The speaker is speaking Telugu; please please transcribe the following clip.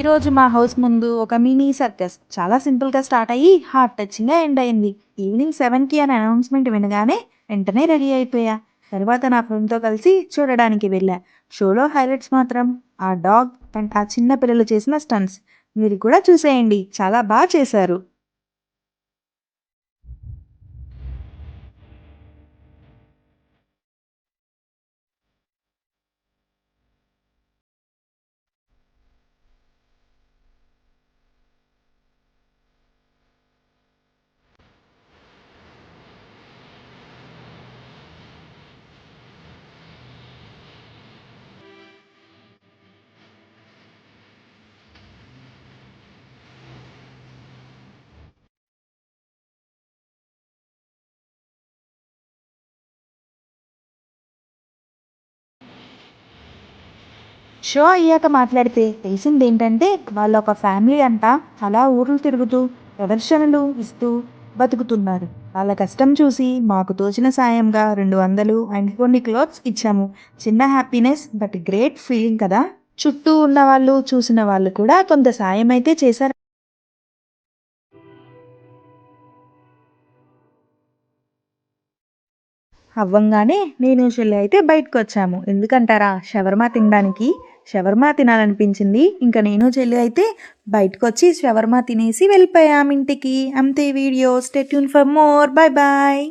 ఈరోజు మా హౌస్ ముందు ఒక మినీ సర్కస్ చాలా సింపుల్గా స్టార్ట్ అయ్యి హార్ట్ టచింగ్గా ఎండ్ అయింది. ఈవినింగ్ 7కి అని అనౌన్స్మెంట్ వినగానే వెంటనే రెడీ అయిపోయా. తర్వాత నా ఫ్రెండ్తో కలిసి చూడడానికి వెళ్ళా. షోలో హైలైట్స్ మాత్రం ఆ డాగ్ అండ్ ఆ చిన్న పిల్లలు చేసిన స్టంట్స్. మీరు కూడా చూసేయండి, చాలా బాగా చేశారు. షో అయ్యాక మాట్లాడితే తెలిసింది ఏంటంటే వాళ్ళ ఒక ఫ్యామిలీ అంట అలా ఊర్లు తిరుగుతూ ప్రదర్శనలు ఇస్తూ బతుకుతున్నారు. వాళ్ళ కష్టం చూసి మాకు తోచిన సాయంగా 200 అండ్ కొన్ని క్లోత్స్ ఇచ్చాము. చిన్న హ్యాపీనెస్ బట్ గ్రేట్ ఫీలింగ్ కదా. చుట్టూ ఉన్న వాళ్ళు చూసిన వాళ్ళు కూడా కొంత సాయం అయితే చేశారు. అవ్వంగానే నేను చెల్లి అయితే బయటకొచ్చాము. ఎందుకంటారా? షవర్మా తినడానికి. షవర్మా తినాలనిపించింది. ఇంకా నేను చెల్లి అయితే బయటకొచ్చి షవర్మా తినేసి వెళ్ళిపోయాం ఇంటికి. అంతే video. Stay tune for more. Bye bye.